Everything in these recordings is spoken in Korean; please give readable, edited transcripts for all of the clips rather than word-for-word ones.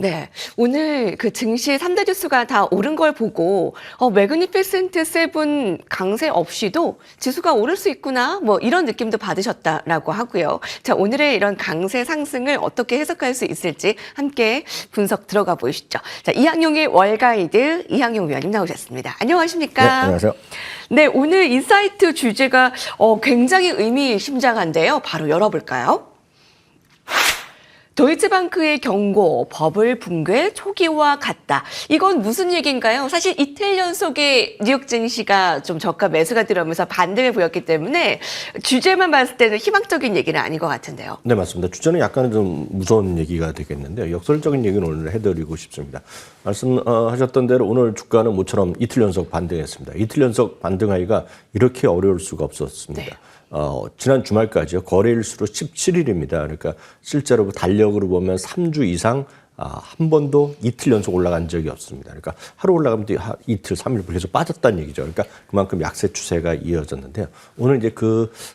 네. 오늘 그 증시 3대 지수가 다 오른 걸 보고, 매그니피센트 세븐 강세 없이도 지수가 오를 수 있구나, 뭐 이런 느낌도 받으셨다라고 하고요. 자, 오늘의 이런 강세 상승을 어떻게 해석할 수 있을지 함께 분석 들어가 보시죠. 자, 이항용의 월가이드 이항용 위원님 나오셨습니다. 안녕하십니까? 네, 안녕하세요. 네, 오늘 인사이트 주제가 굉장히 의미심장한데요. 바로 열어볼까요? 도이치방크의 경고, 버블 붕괴 초기와 같다. 이건 무슨 얘기인가요? 사실 이틀 연속의 뉴욕 증시가 좀 저가 매수가 들어오면서 반등을 보였기 때문에 주제만 봤을 때는 희망적인 얘기는 아닌 것 같은데요. 네, 맞습니다. 주제는 약간 좀 무서운 얘기가 되겠는데요. 역설적인 얘기는 오늘 해드리고 싶습니다. 말씀하셨던 대로 오늘 주가는 모처럼 이틀 연속 반등했습니다. 이틀 연속 반등하기가 이렇게 어려울 수가 없었습니다. 네. 지난 주말까지요. 거래일수로 17일입니다. 그러니까 실제로 달력으로 보면 3주 이상 한 번도 이틀 연속 올라간 적이 없습니다. 그러니까 하루 올라가면 이틀, 3일 계속 빠졌다는 얘기죠. 그러니까 그만큼 약세 추세가 이어졌는데요. 오늘 이제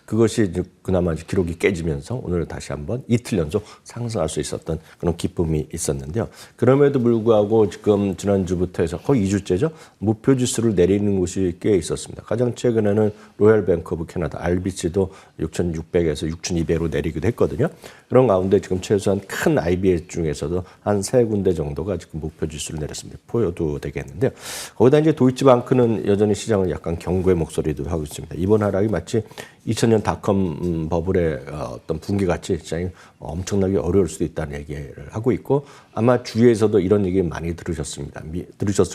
그것이 이제 그나마 이제 기록이 깨지면서 오늘 다시 한번 이틀 연속 상승할 수 있었던 그런 기쁨이 있었는데요. 그럼에도 불구하고 지금 지난주부터 해서 거의 2주째죠. 목표 지수를 내리는 곳이 꽤 있었습니다. 가장 최근에는 로얄 뱅크 오브 캐나다, RBC도 6,600에서 6,200으로 내리기도 했거든요. 그런 가운데 지금 최소한 큰 IBS 중에서도 한 세 군데 정도가 지금 목표 지수를 내렸습니다. 보여도 되겠는데요. 거기다 이제 도이치방크는 여전히 시장을 약간 경고의 목소리도 하고 있습니다. 이번 하락이 마치 2000년 닷컴 버블의 어떤 붕괴같이 시장이 엄청나게 어려울 수도 있다는 얘기를 하고 있고 아마 주위에서도 이런 얘기 많이 들으셨을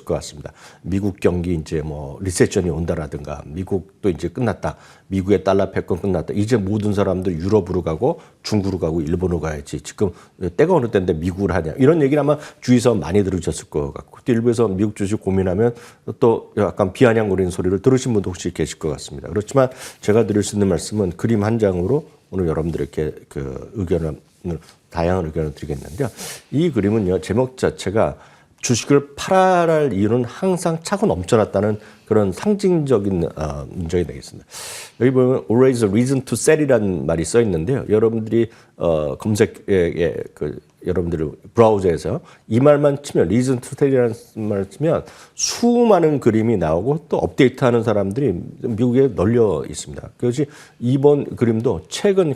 것 같습니다. 미국 경기 이제 뭐 리세션이 온다라든가 미국도 이제 끝났다. 미국의 달러 패권 끝났다. 이제 모든 사람들 유럽으로 가고 중국으로 가고 일본으로 가야지. 지금 때가 어느 때인데 미국을 하냐. 이런 얘기를 아마 주위에서 많이 들으셨을 것 같고 또 일부에서 미국 주식 고민하면 또 약간 비아냥거리는 소리를 들으신 분도 혹시 계실 것 같습니다. 그렇지만 제가 드릴 수 있는 말씀은 그림 한 장으로 오늘 여러분들에게 그 의견을 다양한 의견을 드리겠는데요. 이 그림은요. 제목 자체가 주식을 팔아야 할 이유는 항상 차고 넘쳐났다는 그런 상징적인 문장이 되겠습니다. 여기 보면 always a reason to sell이라는 말이 써 있는데요. 여러분들이 검색에 여러분들 브라우저에서 이 말만 치면 reason to sell이라는 말을 치면 수많은 그림이 나오고 또 업데이트하는 사람들이 미국에 널려 있습니다. 그것이 이번 그림도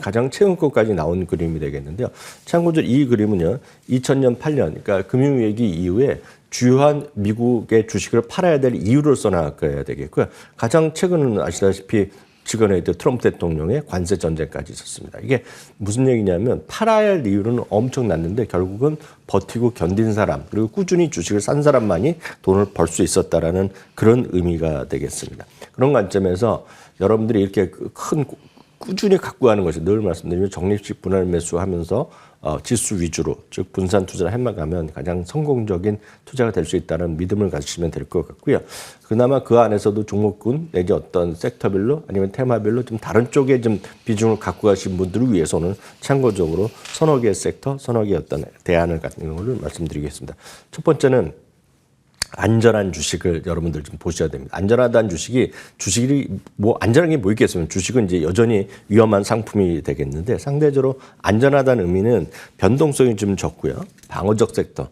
가장 최근 것까지 나온 그림이 되겠는데요. 참고로 이 그림은요. 2000년 8년 그러니까 금융위기 이후에 주요한 미국의 주식을 팔아야 될 이유를 써나가야 되겠고요. 가장 최근은 아시다시피 최근에 트럼프 대통령의 관세 전쟁까지 있었습니다. 이게 무슨 얘기냐면 팔아야 할 이유는 엄청났는데 결국은 버티고 견딘 사람 그리고 꾸준히 주식을 산 사람만이 돈을 벌 수 있었다라는 그런 의미가 되겠습니다. 그런 관점에서 여러분들이 이렇게 꾸준히 갖고 가는 것이 늘 말씀드리면 적립식 분할 매수하면서 지수 위주로 즉 분산 투자를 해나가면 가장 성공적인 투자가 될 수 있다는 믿음을 가지시면 될 것 같고요. 그나마 그 안에서도 종목군 내지 어떤 섹터별로 아니면 테마별로 좀 다른 쪽에 좀 비중을 갖고 가신 분들을 위해서는 참고적으로 서너 개의 섹터, 서너 개의 어떤 대안을 갖는 것을 말씀드리겠습니다. 첫 번째는 안전한 주식을 여러분들 좀 보셔야 됩니다. 안전하다는 주식이 뭐 안전한 게 뭐 있겠어요? 주식은 이제 여전히 위험한 상품이 되겠는데 상대적으로 안전하다는 의미는 변동성이 좀 적고요. 방어적 섹터.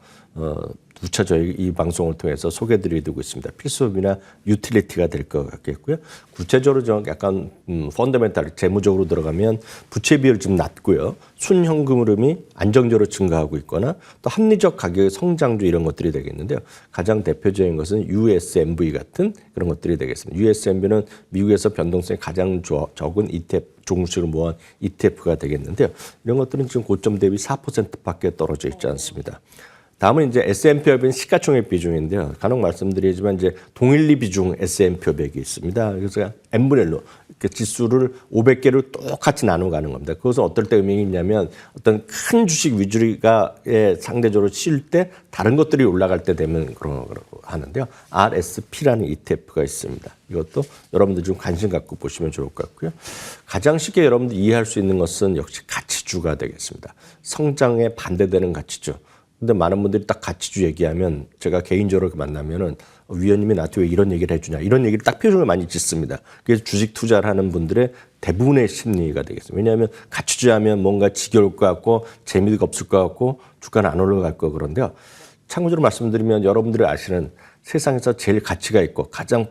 누차 저희 이 방송을 통해서 소개드리고 있습니다. 필수업이나 유틸리티가 될 것 같겠고요. 구체적으로 좀 약간 펀더멘탈 재무적으로 들어가면 부채 비율이 좀 낮고요. 순현금 흐름이 안정적으로 증가하고 있거나 또 합리적 가격의 성장주 이런 것들이 되겠는데요. 가장 대표적인 것은 USMV 같은 그런 것들이 되겠습니다. USMV는 미국에서 변동성이 가장 적은 ETF 종목식을 모은 ETF가 되겠는데요. 이런 것들은 지금 고점 대비 4%밖에 떨어져 있지 않습니다. 다음은 이제 S&P업인 시가총액 비중인데요. 간혹 말씀드리지만 이제 동일리 비중 S&P업액이 있습니다. 그래서 n분의 1로 지수를 500개를 똑같이 나눠가는 겁니다. 그것은 어떨 때 의미가 있냐면 어떤 큰 주식 위주가 상대적으로 쉴 때 다른 것들이 올라갈 때 되면 그런 거라고 하는데요. RSP라는 ETF가 있습니다. 이것도 여러분들 좀 관심 갖고 보시면 좋을 것 같고요. 가장 쉽게 여러분들 이해할 수 있는 것은 역시 가치주가 되겠습니다. 성장에 반대되는 가치주. 근데 많은 분들이 딱 가치주 얘기하면 제가 개인적으로 만나면은 위원님이 나한테 왜 이런 얘기를 해주냐 이런 얘기를 딱 표정을 많이 짓습니다. 그래서 주식 투자를 하는 분들의 대부분의 심리가 되겠습니다. 왜냐하면 가치주 하면 뭔가 지겨울 것 같고 재미가 없을 것 같고 주가는 안 올라갈 거 그런데요. 참고적으로 말씀드리면 여러분들이 아시는 세상에서 제일 가치가 있고 가장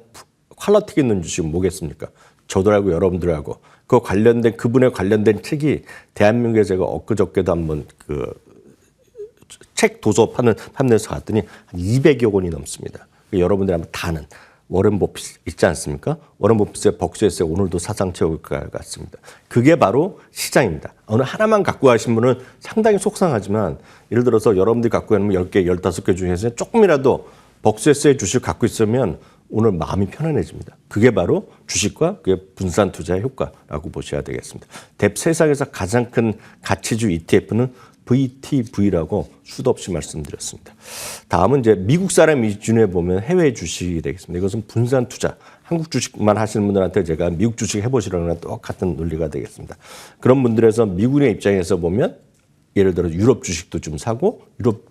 퀄리티 있는 주식은 뭐겠습니까? 저도 알고 여러분들 알고 그분에 관련된 책이 대한민국에 제가 엊그저께도 한번 책 도서 판매해서 갔더니 한 200여 권이 넘습니다. 여러분들이 한번 다 아는 워렌 버핏 있지 않습니까? 워렌 버핏의 벅스에서의 오늘도 사상 최고가 같습니다. 그게 바로 시장입니다. 어느 하나만 갖고 가신 분은 상당히 속상하지만 예를 들어서 여러분들이 갖고 가는 10개, 15개 중에서 조금이라도 벅스에서의 주식을 갖고 있으면 오늘 마음이 편안해집니다. 그게 바로 주식과 그게 분산 투자의 효과라고 보셔야 되겠습니다. 세상에서 가장 큰 가치주 ETF는 VTV라고 수도 없이 말씀드렸습니다. 다음은 이제 미국 사람 기준에 보면 해외 주식이 되겠습니다. 이것은 분산 투자. 한국 주식만 하시는 분들한테 제가 미국 주식 해보시라는 거랑 똑같은 논리가 되겠습니다. 그런 분들에서 미국의 입장에서 보면 예를 들어 유럽 주식도 좀 사고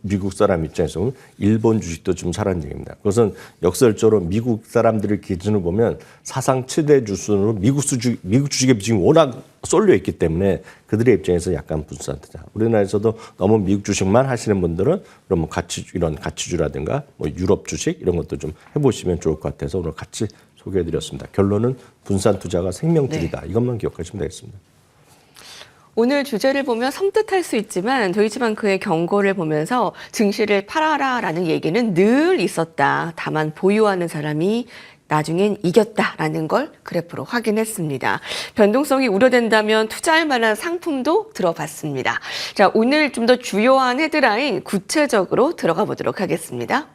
미국 사람 입장에서 보면 일본 주식도 좀 사라는 얘기입니다. 그것은 역설적으로 미국 사람들을 기준으로 보면 사상 최대 주순으로 미국 주식의 비중이 워낙 쏠려 있기 때문에 그들의 입장에서 약간 분散투자. 우리나라에서도 너무 미국 주식만 하시는 분들은 그럼 뭐 이런 가치주라든가 뭐 유럽 주식 이런 것도 좀 해보시면 좋을 것 같아서 오늘 같이 소개해드렸습니다. 결론은 분산 투자가 생명줄이다. 네. 이것만 기억하시면 되겠습니다. 오늘 주제를 보면 섬뜩할 수 있지만 도이치방크의 경고를 보면서 증시를 팔아라라는 얘기는 늘 있었다. 다만 보유하는 사람이 나중엔 이겼다라는 걸 그래프로 확인했습니다. 변동성이 우려된다면 투자할 만한 상품도 들어봤습니다. 자, 오늘 좀 더 주요한 헤드라인 구체적으로 들어가 보도록 하겠습니다.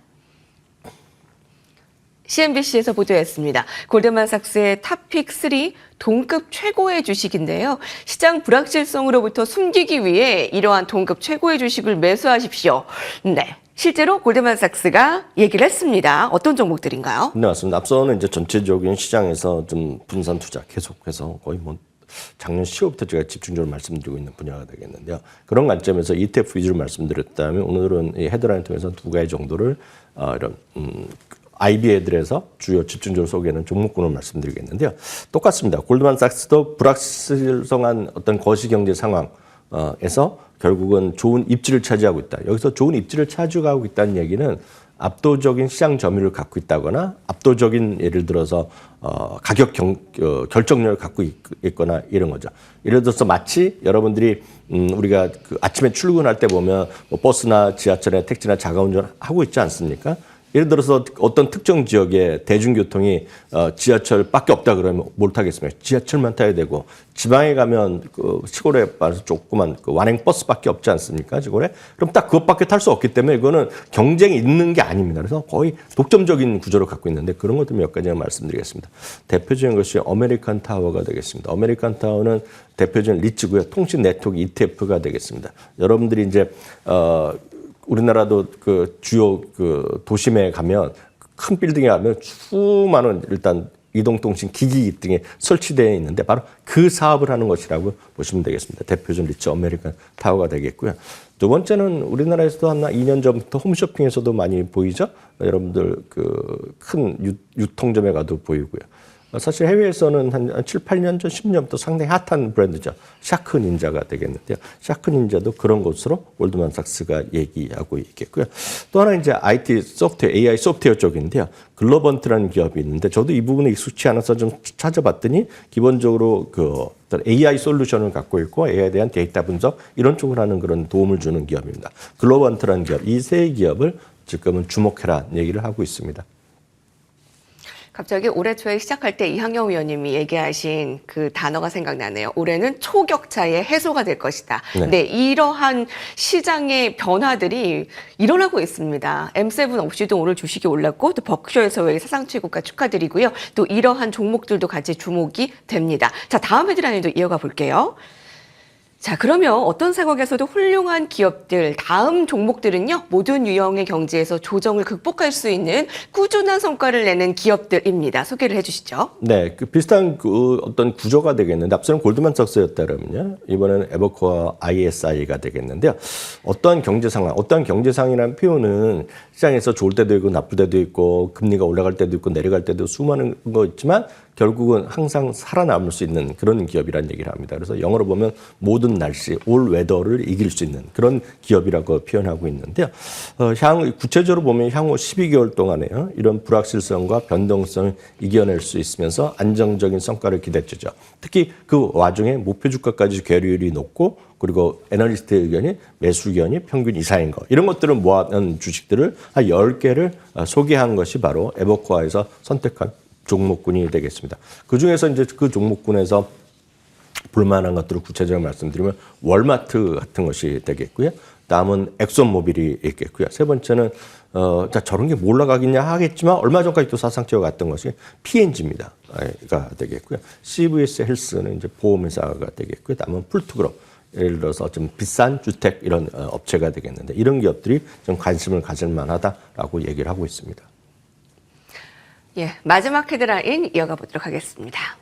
CNBC에서 보도했습니다. 골드만삭스의 탑픽 3 동급 최고의 주식인데요. 시장 불확실성으로부터 숨기기 위해 이러한 동급 최고의 주식을 매수하십시오. 네, 실제로 골드만삭스가 얘기를 했습니다. 어떤 종목들인가요? 네, 맞습니다. 앞서는 이제 전체적인 시장에서 좀 분산 투자 계속해서 거의 뭐 작년 10월부터 제가 집중적으로 말씀드리고 있는 분야가 되겠는데요. 그런 관점에서 ETF 위주로 말씀드렸다면 오늘은 이 헤드라인 통해서 두 가지 정도를 이런 IB에들에서 주요 집중적으로 소개하는 종목군을 말씀드리겠는데요. 똑같습니다. 골드만삭스도 불확실성한 어떤 거시경제 상황에서 결국은 좋은 입지를 차지하고 있다. 여기서 좋은 입지를 차지하고 있다는 얘기는 압도적인 시장 점유율을 갖고 있다거나 압도적인 예를 들어서 가격 결정력을 갖고 있거나 이런 거죠. 예를 들어서 마치 여러분들이 우리가 아침에 출근할 때 보면 뭐 버스나 지하철이나 택시나 자가운전 하고 있지 않습니까? 예를 들어서 어떤 특정 지역에 대중교통이 지하철밖에 없다 그러면 뭘 타겠습니까? 지하철만 타야 되고 지방에 가면 시골에 봐서 조그만 완행 버스밖에 없지 않습니까? 시골에? 그럼 딱 그것밖에 탈 수 없기 때문에 이거는 경쟁이 있는 게 아닙니다. 그래서 거의 독점적인 구조를 갖고 있는데 그런 것들 몇 가지 말씀드리겠습니다. 대표적인 것이 아메리칸 타워가 되겠습니다. 아메리칸 타워는 대표적인 리츠고요. 통신 네트워크 ETF가 되겠습니다. 여러분들이 이제 우리나라도 주요 도심에 가면 큰 빌딩에 가면 수많은 일단 이동통신 기기 등에 설치되어 있는데 바로 그 사업을 하는 것이라고 보시면 되겠습니다. 대표적인 리츠 아메리칸 타워가 되겠고요. 두 번째는 우리나라에서도 한 2년 전부터 홈쇼핑에서도 많이 보이죠. 여러분들 큰 유통점에 가도 보이고요. 사실 해외에서는 한 7, 8년 전, 10년부터 상당히 핫한 브랜드죠. 샤크 닌자가 되겠는데요. 샤크 닌자도 그런 것으로 골드만삭스가 얘기하고 있겠고요. 또 하나 이제 IT 소프트웨어, AI 소프트웨어 쪽인데요. 글로번트라는 기업이 있는데 저도 이 부분에 익숙치 않아서 좀 찾아봤더니 기본적으로 AI 솔루션을 갖고 있고 AI에 대한 데이터 분석 이런 쪽을 하는 그런 도움을 주는 기업입니다. 글로번트라는 기업, 이 세 기업을 지금은 주목해라 얘기를 하고 있습니다. 갑자기 올해 초에 시작할 때 이항영 위원님이 얘기하신 그 단어가 생각나네요. 올해는 초격차의 해소가 될 것이다. 네. 네, 이러한 시장의 변화들이 일어나고 있습니다. M7 없이도 오늘 주식이 올랐고 또 버크셔에서의 사상 최고가 축하드리고요. 또 이러한 종목들도 같이 주목이 됩니다. 자, 다음 헤드라인도 이어가 볼게요. 자, 그러면 어떤 상황에서도 훌륭한 기업들, 다음 종목들은요, 모든 유형의 경제에서 조정을 극복할 수 있는 꾸준한 성과를 내는 기업들입니다. 소개를 해주시죠. 네, 비슷한 어떤 구조가 되겠는데, 앞서는 골드만삭스였다면요, 이번에는 에버코어 ISI가 되겠는데요. 어떠한 경제 상황이라는 표현은 시장에서 좋을 때도 있고 나쁠 때도 있고 금리가 올라갈 때도 있고 내려갈 때도 수많은 거 있지만 결국은 항상 살아남을 수 있는 그런 기업이라는 얘기를 합니다. 그래서 영어로 보면 모든 날씨, 올 웨더를 이길 수 있는 그런 기업이라고 표현하고 있는데요. 구체적으로 보면 향후 12개월 동안에요. 이런 불확실성과 변동성을 이겨낼 수 있으면서 안정적인 성과를 기대되죠. 특히 그 와중에 목표 주가까지 괴리율이 높고 그리고 애널리스트의 의견이 매수 의견이 평균 이상인 거 이런 것들을 모아놓은 주식들을 한 10개를 소개한 것이 바로 에버코어에서 선택한 종목군이 되겠습니다. 그중에서 이제 그 종목군에서 볼만한 것들을 구체적으로 말씀드리면 월마트 같은 것이 되겠고요. 다음은 엑손모빌이 있겠고요. 세 번째는 저런 게 뭐 올라가겠냐 하겠지만 얼마 전까지 또 사상체와 같던 것이 P&G입니다. 가 되겠고요. CVS 헬스는 이제 보험회사가 되겠고요. 다음은 풀투그룹. 예를 들어서 좀 비싼 주택 이런 업체가 되겠는데 이런 기업들이 좀 관심을 가질 만하다라고 얘기를 하고 있습니다. 예, 마지막 헤드라인 이어가 보도록 하겠습니다.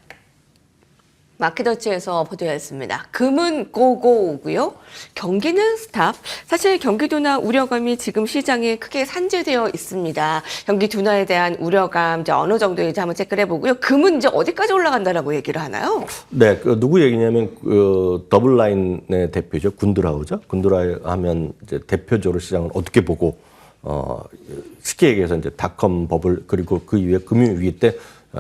마켓워치에서 보도했습니다. 금은 고고고요. 경기는 스탑. 사실 경기 둔화 우려감이 지금 시장에 크게 산재되어 있습니다. 경기 둔화에 대한 우려감 이제 어느 정도인지 한번 체크를 해보고요. 금은 이제 어디까지 올라간다라고 얘기를 하나요? 네, 누구 얘기냐면 더블라인의 대표죠, 군드라우죠. 군드라우 하면 이제 대표적으로 시장을 어떻게 보고 쉽게 얘기해서 이제 닷컴 버블 그리고 그 이후에 금융위기 때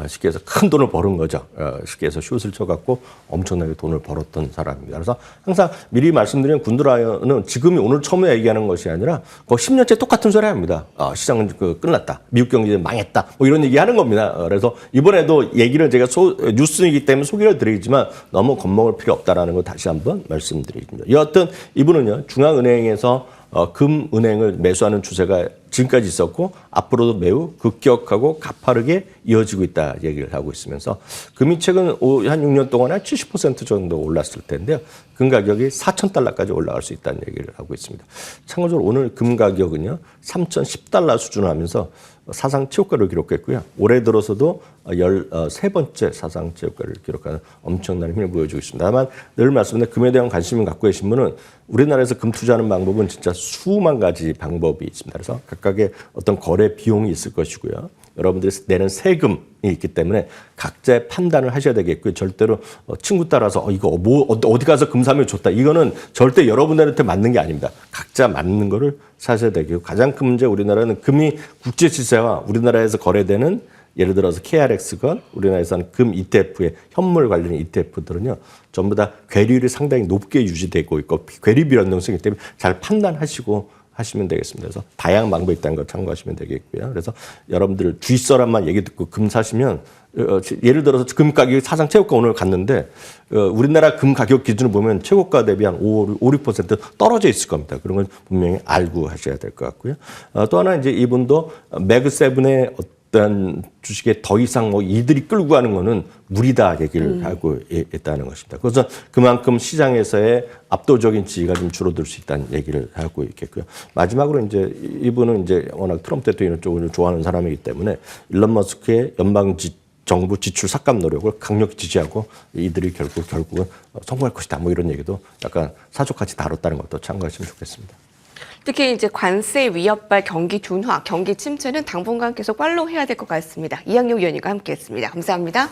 쉽게 해서 큰 돈을 버는 거죠. 쉽게 해서 슛을 쳐갖고 엄청나게 돈을 벌었던 사람입니다. 그래서 항상 미리 말씀드리는 군드라이어는 지금이 오늘 처음에 얘기하는 것이 아니라 거의 10년째 똑같은 소리 합니다. 시장은 끝났다. 미국 경제 망했다. 뭐 이런 얘기 하는 겁니다. 그래서 이번에도 얘기를 제가 뉴스이기 때문에 소개를 드리지만 너무 겁먹을 필요 없다라는 거 다시 한번 말씀드립니다. 여하튼 이분은요, 중앙은행에서 금은행을 매수하는 추세가 지금까지 있었고 앞으로도 매우 급격하고 가파르게 이어지고 있다 얘기를 하고 있으면서 금이 최근 한 6년 동안 한 70% 정도 올랐을 텐데요. 금 가격이 4,000달러까지 올라갈 수 있다는 얘기를 하고 있습니다. 참고적으로 오늘 금 가격은요 3,010달러 수준을 하면서 사상 최고가를 기록했고요. 올해 들어서도 13번째 사상 최고가를 기록하는 엄청난 힘을 보여주고 있습니다. 다만 늘 말씀드린 금에 대한 관심을 갖고 계신 분은 우리나라에서 금 투자하는 방법은 진짜 수만 가지 방법이 있습니다. 그래서 각각의 어떤 거래 비용이 있을 것이고요. 여러분들이 내는 세금이 있기 때문에 각자의 판단을 하셔야 되겠고요. 절대로 친구 따라서 이거 뭐 어디 가서 금 사면 좋다. 이거는 절대 여러분들한테 맞는 게 아닙니다. 각자 맞는 거를 사셔야 되고 가장 큰 문제 우리나라는 금이 국제 시세와 우리나라에서 거래되는 예를 들어서 KRX건 우리나라에서는 금 ETF의 현물 관련 ETF들은요. 전부 다 괴리율이 상당히 높게 유지되고 있고 괴리 변동성이기 때문에 잘 판단하시고 하시면 되겠습니다. 그래서 다양한 방법이 있다는 걸 참고하시면 되겠고요. 그래서 여러분들 주위 사람만 얘기 듣고 금 사시면 예를 들어서 금 가격이 사상 최고가 오늘 갔는데 우리나라 금 가격 기준으로 보면 최고가 대비 한 5, 6% 떨어져 있을 겁니다. 그런 건 분명히 알고 하셔야 될 것 같고요. 또 하나 이제 이분도 매그7의 어떤 주식에 더 이상 이들이 끌고 가는 거는 무리다 얘기를 하고 있다는 것입니다. 그래서 그만큼 시장에서의 압도적인 지위가 좀 줄어들 수 있다는 얘기를 하고 있겠고요. 마지막으로 이제 이분은 이제 워낙 트럼프 대통령 쪽을 좋아하는 사람이기 때문에 일론 머스크의 정부 지출 삭감 노력을 강력히 지지하고 이들이 결국은 성공할 것이다. 뭐 이런 얘기도 약간 사족같이 다뤘다는 것도 참고하시면 좋겠습니다. 특히 이제 관세 위협발 경기 둔화, 경기 침체는 당분간 계속 팔로우해야 될 것 같습니다. 이학용 위원님과 함께했습니다. 감사합니다.